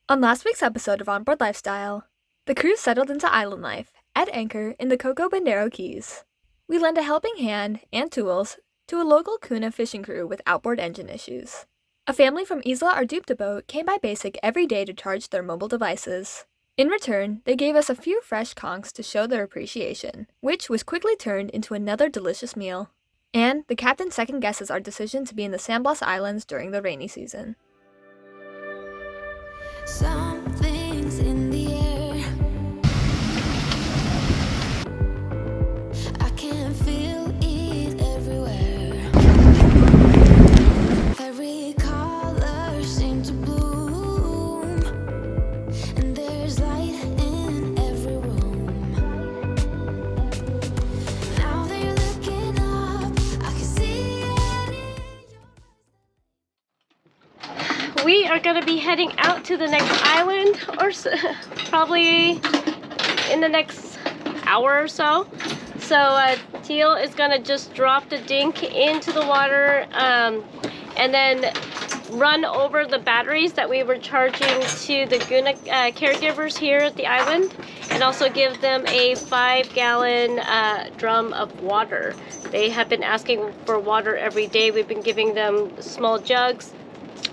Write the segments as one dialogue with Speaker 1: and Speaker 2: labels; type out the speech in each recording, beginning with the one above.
Speaker 1: On last week's episode of Onboard Lifestyle, the crew settled into island life at anchor in the Coco Bandero Keys. We lent a helping hand and tools to a local Guna fishing crew with outboard engine issues. A family from Isla Orduptarboat came by Basic every day to charge their mobile devices. In return, they gave us a few fresh conchs to show their appreciation, which was quickly turned into another delicious meal. And the captain second guesses our decision to be in the Sandbloss Islands during the rainy season.
Speaker 2: Something's in the air. I can feel it everywhere. Every color seems to bloom, and there's light in every room. Now they're looking up, I can see it.
Speaker 3: We are going to be heading out to the next island, or probably in the next hour or so. So Teal is going to just drop the dink into the water and then run over the batteries that we were charging to the Guna caregivers here at the island, and also give them a 5-gallon drum of water. They have been asking for water every day. We've been giving them small jugs,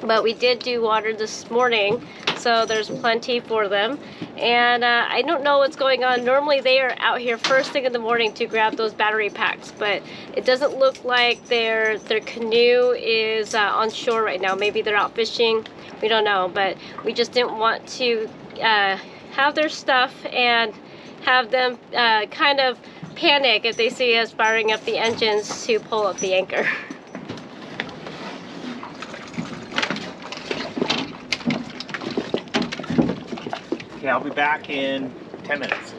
Speaker 3: but we did do water this morning, so there's plenty for them. And I don't know what's going on. Normally they are out here first thing in the morning to grab those battery packs, but it doesn't look like their canoe is on shore right now. Maybe they're out fishing, we don't know, but we just didn't want to have their stuff and have them kind of panic if they see us firing up the engines to pull up the anchor.
Speaker 4: Okay, I'll be back in 10 minutes.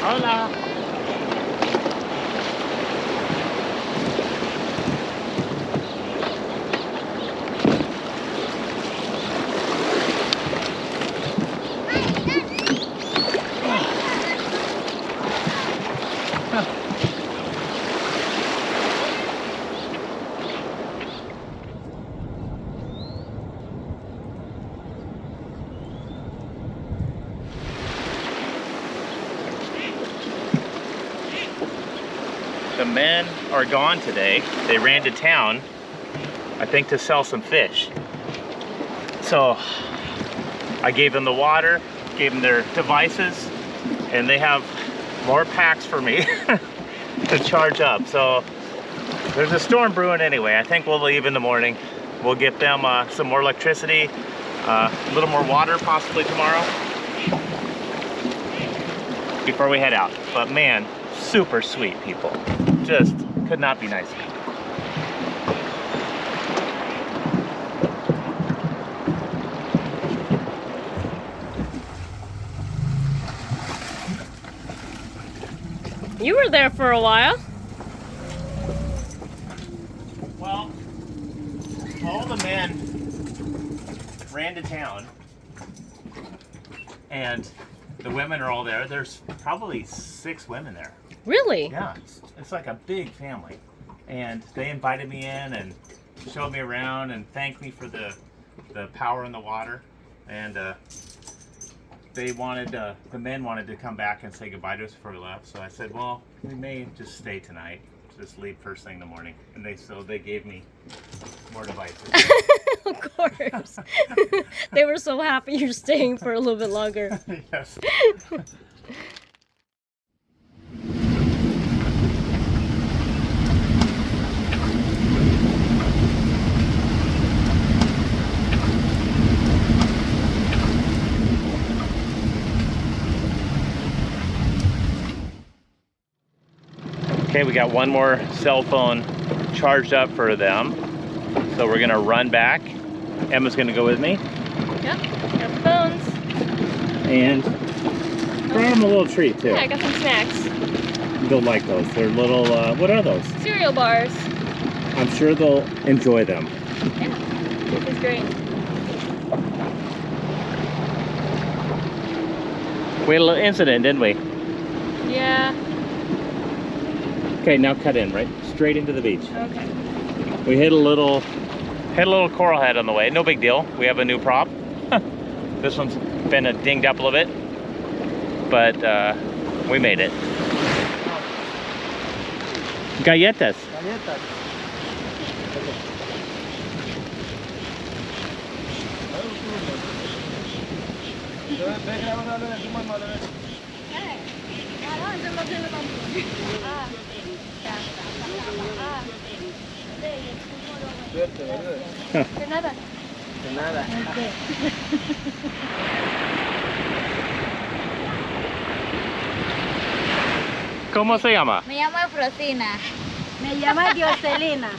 Speaker 4: Hola. The men are gone today. They ran to town, I think, to sell some fish. So I gave them the water, gave them their devices, and they have more packs for me to charge up. So there's a storm brewing anyway. I think we'll leave in the morning. We'll get them some more electricity, a little more water possibly tomorrow before we head out. But man, super sweet people. Just could not be nicer.
Speaker 3: You were there for a while.
Speaker 4: Well, all the men ran to town, and the women are all there. There's probably 6 women there.
Speaker 3: Really?
Speaker 4: Yeah, it's like a big family. And they invited me in and showed me around and thanked me for the power in the water. And they wanted, the men wanted to come back and say goodbye to us before we left. So I said, well, we may just stay tonight. Just leave first thing in the morning. And they gave me more devices.
Speaker 3: Of course. They were so happy you're staying for a little bit longer.
Speaker 4: Yes. Okay, we got one more cell phone charged up for them. So we're gonna run back Emma's gonna go with me.
Speaker 3: Yep, got the phones.
Speaker 4: And brought them a little treat too.
Speaker 3: Yeah, I got some snacks.
Speaker 4: They'll like those. They're little, what are those?
Speaker 3: Cereal bars.
Speaker 4: I'm sure they'll enjoy them.
Speaker 3: Yeah, it's great.
Speaker 4: We had a little incident, didn't we?
Speaker 3: Yeah.
Speaker 4: Okay, now cut in, right? Straight into the beach.
Speaker 3: Okay.
Speaker 4: We hit a little coral head on the way. No big deal. We have a new prop. This one's been dinged up a little bit, but we made it. Galletas.
Speaker 3: De nada.
Speaker 4: ¿Cómo se llama?
Speaker 5: Me llamo Efrosina.
Speaker 6: Me llama Dioselina.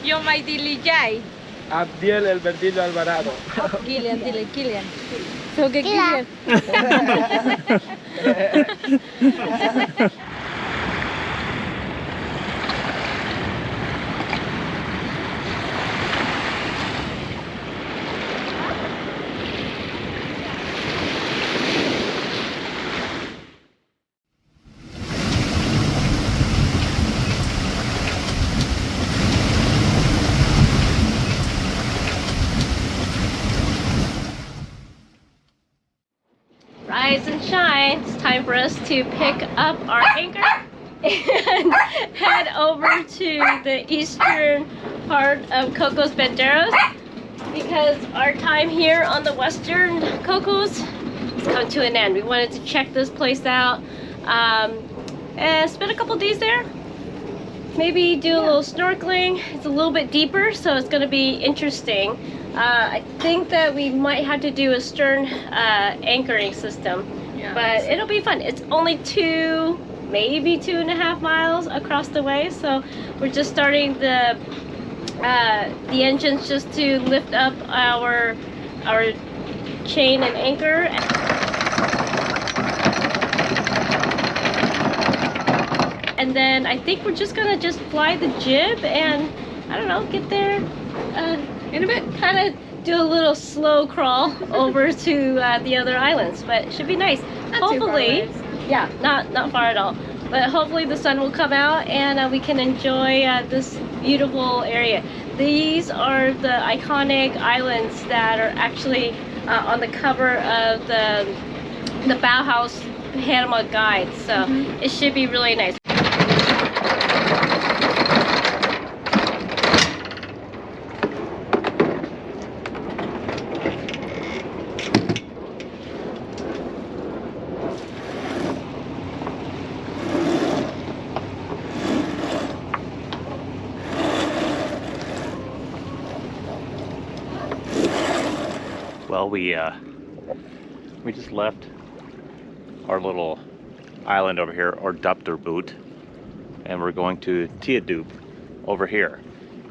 Speaker 5: Yo my Dilijay.
Speaker 7: Abdiel el Verdillo Alvarado.
Speaker 5: Kilian, dile Kilian. So que Kilian.
Speaker 3: Rise and shine. It's time for us to pick up our anchor and head over to the eastern part of Cocos Banderos because our time here on the western Cocos has come to an end. We wanted to check this place out and spend a couple days there. Maybe do a little snorkeling. It's a little bit deeper, so it's going to be interesting. I think that we might have to do a stern anchoring system, but it'll be fun. It's only maybe 2.5 miles across the way, so we're just starting the engines just to lift up our chain and anchor. And then I think we're just gonna fly the jib and I don't know, get there in a bit. Kind of do a little slow crawl over to the other islands, but it should be nice. Hopefully, yeah, not far at all. But hopefully the sun will come out and we can enjoy this beautiful area. These are the iconic islands that are actually on the cover of the Bauhaus Panama Guide, so it should be really nice.
Speaker 4: Well, we just left our little island over here, Orduptarboat, and we're going to Tiadup over here.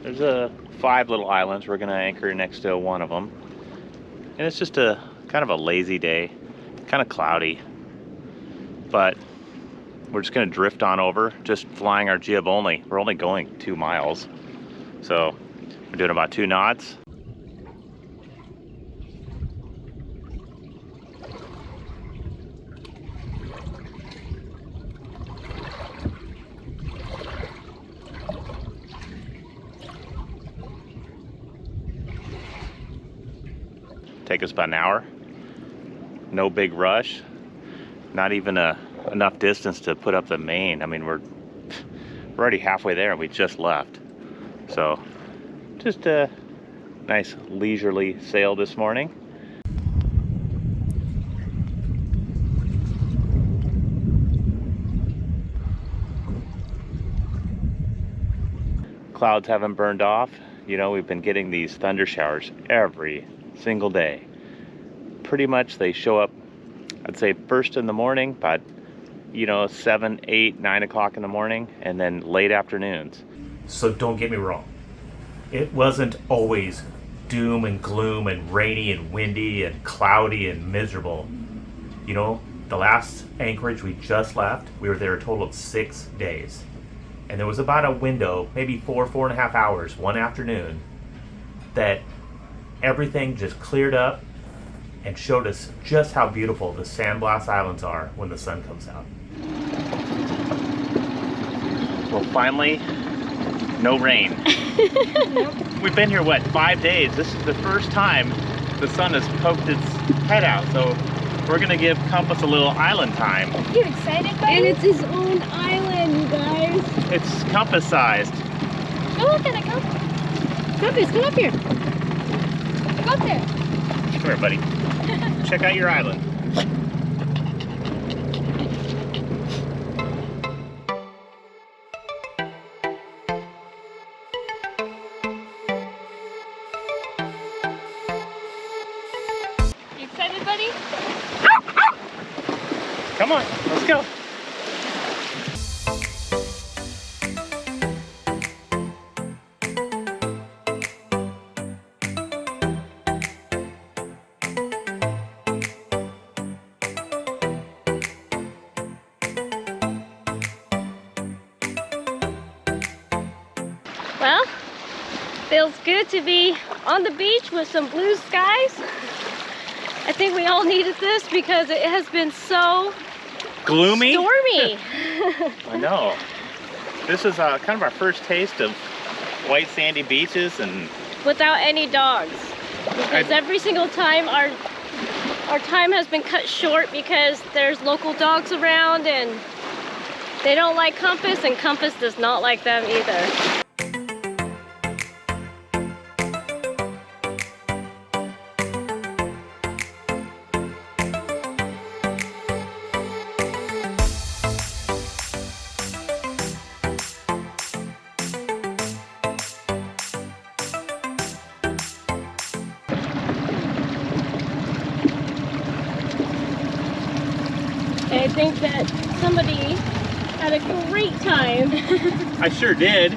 Speaker 4: There's 5 little islands. We're gonna anchor next to one of them, and it's just a kind of a lazy day, kind of cloudy, but we're just gonna drift on over, just flying our jib only. We're only going 2 miles, so we're doing about 2 knots. Take us about an hour. No big rush. Not even enough distance to put up the main. I mean, we're already halfway there and we just left. So just a nice leisurely sail this morning. Clouds haven't burned off. You know, we've been getting these thunder showers every single day. Pretty much they show up, I'd say first in the morning, but you know, 7, 8, 9 o'clock in the morning, and then late afternoons. So don't get me wrong, it wasn't always doom and gloom and rainy and windy and cloudy and miserable. You know, the last anchorage we just left, we were there a total of 6 days. And there was about a window, maybe 4.5 hours, one afternoon, that everything just cleared up and showed us just how beautiful the Sandblast Islands are when the sun comes out. Well, finally, no rain. We've been here, what, 5 days? This is the first time the sun has poked its head out, so we're gonna give Compass a little island time.
Speaker 1: You excited, buddy?
Speaker 3: And it's his own island, you guys.
Speaker 4: It's Compass sized.
Speaker 1: Go look at it, go.
Speaker 3: Compass, come up here.
Speaker 1: Go up there.
Speaker 4: Come here, buddy. Check out your island.
Speaker 3: You excited, buddy?
Speaker 4: Come on, let's go.
Speaker 3: Well, feels good to be on the beach with some blue skies. I think we all needed this because it has been so
Speaker 4: Gloomy?
Speaker 3: stormy.
Speaker 4: I know. This is kind of our first taste of white sandy beaches, and
Speaker 3: Without any dogs. Because every single time our time has been cut short because there's local dogs around and they don't like Compass and Compass does not like them either. I think that somebody had a great time.
Speaker 4: I sure did.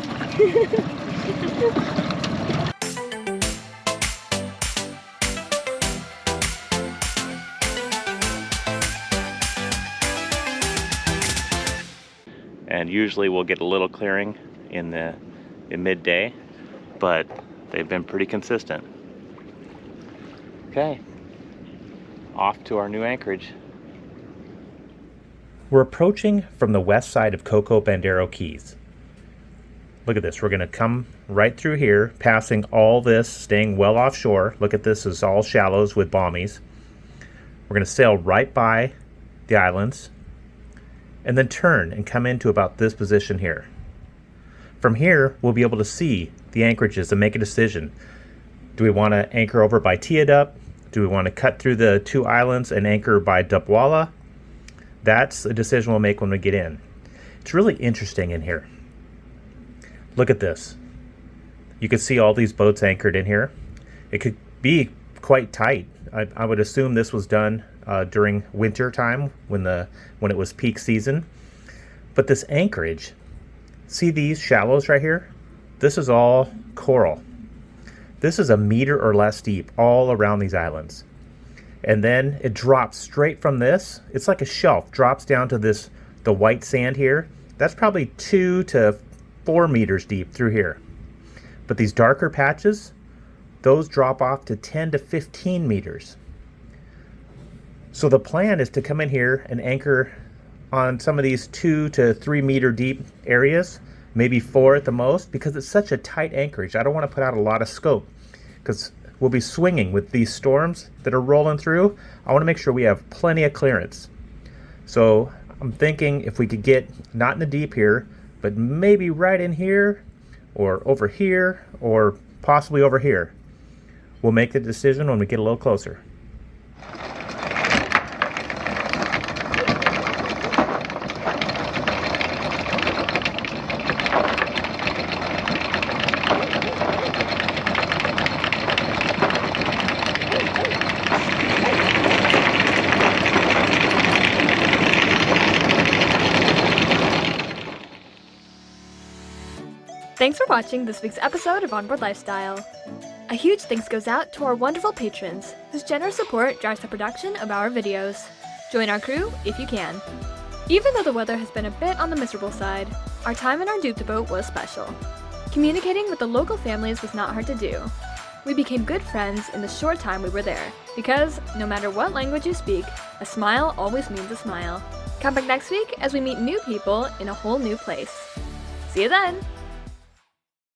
Speaker 4: And usually we'll get a little clearing in midday, but they've been pretty consistent. Okay, off to our new anchorage. We're approaching from the west side of Coco Bandero Keys. Look at this, we're gonna come right through here, passing all this, staying well offshore. Look at this, it's all shallows with bommies. We're gonna sail right by the islands and then turn and come into about this position here. From here, we'll be able to see the anchorages and make a decision. Do we wanna anchor over by Tiadup? Do we wanna cut through the 2 islands and anchor by Dupwala? That's a decision we'll make when we get in. It's really interesting in here. Look at this. You can see all these boats anchored in here. It could be quite tight. I would assume this was done during winter time when it was peak season. But this anchorage, see these shallows right here? This is all coral. This is 1 meter or less deep all around these islands. And then it drops straight from this. It's like a shelf, drops down to the white sand here. That's probably 2 to 4 meters deep through here. But these darker patches, those drop off to 10 to 15 meters. So the plan is to come in here and anchor on some of these 2 to 3 meter deep areas, maybe 4 at the most, because it's such a tight anchorage. I don't want to put out a lot of scope because we'll be swinging with these storms that are rolling through. I want to make sure we have plenty of clearance. So I'm thinking if we could get not in the deep here, but maybe right in here or over here or possibly over here. We'll make the decision when we get a little closer.
Speaker 1: Thanks for watching this week's episode of Onboard Lifestyle. A huge thanks goes out to our wonderful patrons, whose generous support drives the production of our videos. Join our crew if you can. Even though the weather has been a bit on the miserable side, our time in our Orduptarboat was special. Communicating with the local families was not hard to do. We became good friends in the short time we were there, because no matter what language you speak, a smile always means a smile. Come back next week as we meet new people in a whole new place. See you then!